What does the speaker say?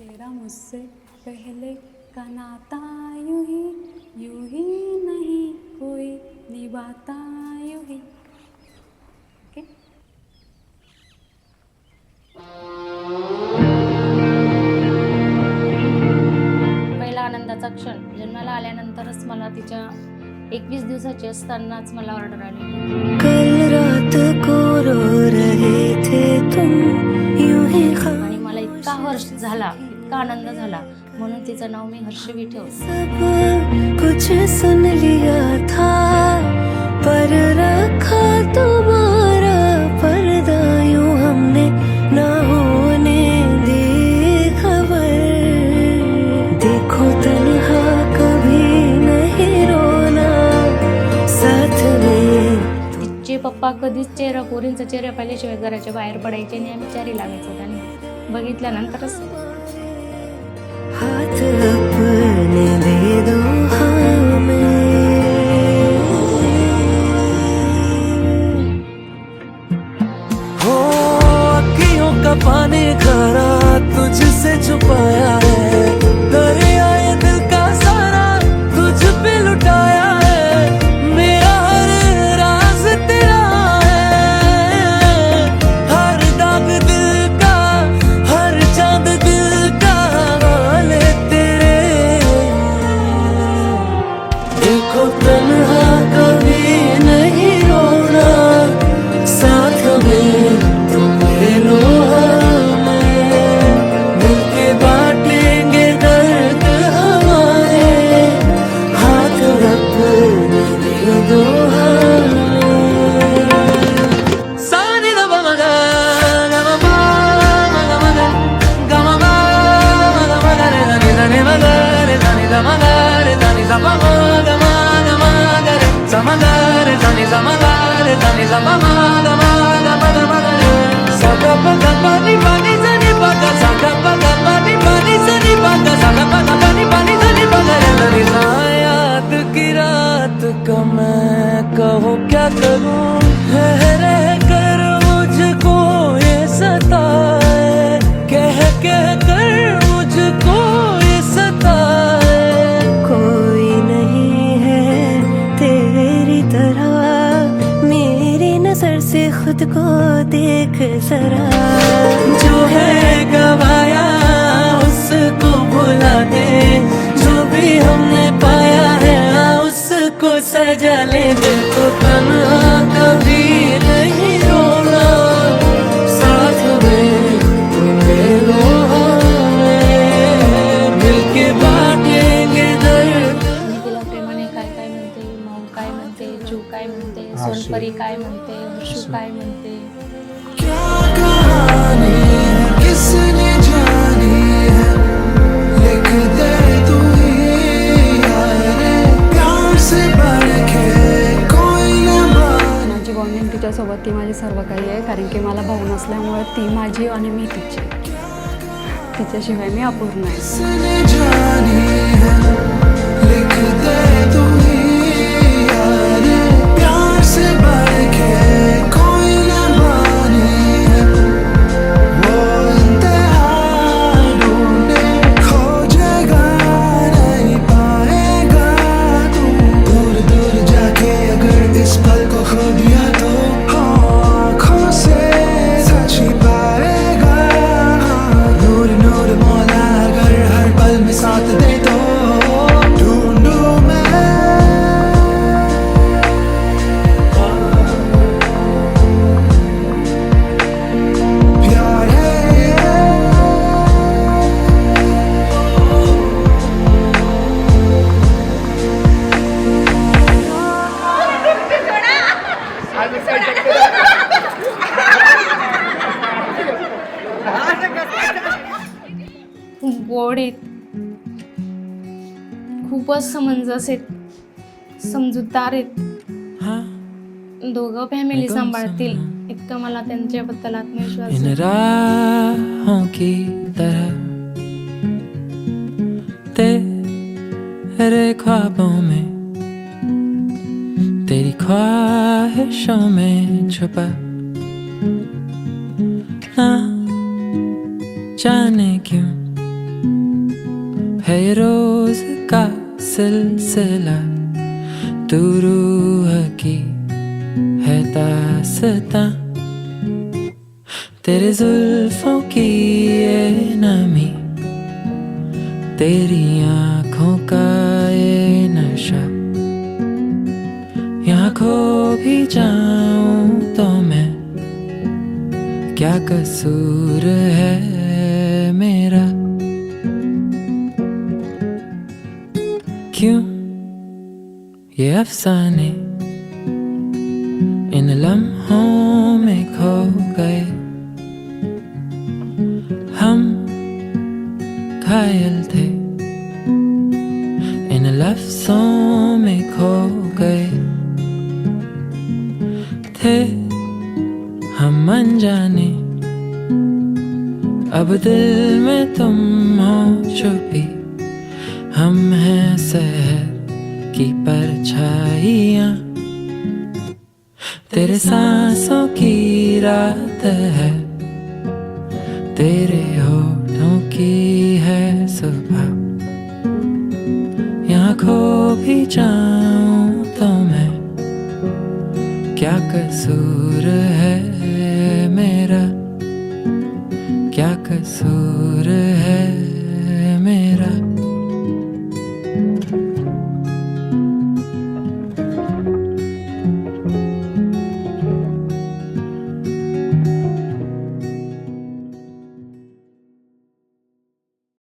तेरा मुझसे पहले का नाता यूं ही नहीं कोई निभाता यूं ही. ओके. पहिला आनंदाचा क्षण जन्माला आल्यानंतरच मला तिच्या 21 दिवसाची असतानाच मला ऑर्डर आली. कल रात को रो रहे थे तुम यूं ही आणि मला इतका हर्ष झाला, इतका आनंद झाला, म्हणून तिचं नाव मी हर्षवी ठेवलं. सब कुछ सुन लिया था पर रखा तुम्हारा पर्दा यूं हमने ना होने दी खबर. देखो तन्हा कभी नहीं रोना साथ में. तिचे पप्पा कधीच पोरींचा चेहरा पाहिल्याशिवाय घराच्या बाहेर पडायचे नाही. आम्ही चारी लागायचो त्यांनी बघितल्यानंतरच. हाथ अपने दे दो हमें. हो अखियों का पानी खरा तुझसे छुपाया है. दरिया ये दिल का सारा तुझ पे लुटाया है. मेरा हर राज तेरा है. हर दाग दिल का हर चांद दिल का वाले तेरे. देखो तन्हा कभी नहीं रोना साथ में तुम ले लो हमें. मिलके बांटेंगे दर्द हमारे. हाथ अपने दे दो हमें. सानी दा ba ma ga ga ma ba ma ga ma ga ga ma ba ma ga ma ga re da ni da ni ma ga re da ni da ma ga re da ni da ba ma ga ma ga re sa ma ga re da ni sa ma ga re da ni sa ba ma ga ma ga re. Sa ga pa ga pa ni pa ni sa ni pa ga sa ga pa ga pa ni pa ni sa ni pa ga sa ga pa ga pa ni sa ni pa ga re da ni sa. याद की रात का मैं कहूँ क्या करूँ रह कर मुझको ये सताए. कह कर मुझको ये सताए. कोई नहीं है तेरी तरह मेरी नजर से खुद को देख जरा. जो है गवाया उसको भुला दे. जो भी हमने पाया है उसको सजा ले. दिल को तन्हा कभी नहीं रोना साथ में तुम ले लो हमें. मिलके बांटेंगे दर्द. मी तिला प्रेमाने काय काय म्हणते, मऊ काय म्हणते, जीव काय म्हणते, सोनपरी काय म्हणते, हर्षू काय म्हणते. क्या कहानी है किसने जानी है. लिख दे तू ही यारे. प्यार से बढ़ के कोई न माने. माझी बॉन्डिंग तिच्यासोबत ती माझी सर्व काही आहे. कारण की मला भाऊ नसल्यामुळे ती माझी आणि मी तिची. तिच्याशिवाय मी अपूर्ण आहे. किसने जानी है. लिख दे तू ही यारे. प्यार से बढ़ के कोई न माने है. वो इंतहा ढूंढे खोजेगा नहीं पाएगा तू. दूर दूर जाके अगर इस पल को खो दिया तो आँखों से सच ही पाएगा. नूर नूर मौला अगर हर पल में साथ दे तो ढूंढूं मैं. प्यार है खूप गोड आहेत, खूपच समंजस आहेत, समजूतदार आहेत. दोघं फॅमिली सांभाळतील इतकं मला त्यांच्याबद्दल आत्मविश्वास इन आहे. राहों की तरह तेरे ख्वाबों में तेरी ख्वाहिशों में छुपा ना जाने क्यों है ये रोज का सिलसिला, तू रूह की है दास्तां, तेरे जुल्फों की ये नमी, तेरी आँखों का ये नशा, यहाँ खो भी जाऊं तो मैं, क्या कसूर है मेरा। क्यों ये अफसाने इन लम्हों में खो गए, हम घायल थे इन लफ्जों में खो गए, थे हम अनजाने, अब दिल में तुम हो छुपी, हम हैं शहर की परछाइयाँ, तेरे सांसों की रात है, तेरे होठों की है सुबह, यहाँ खो भी जाऊं तो मैं, क्या कसूर है मेरा, क्या कसूर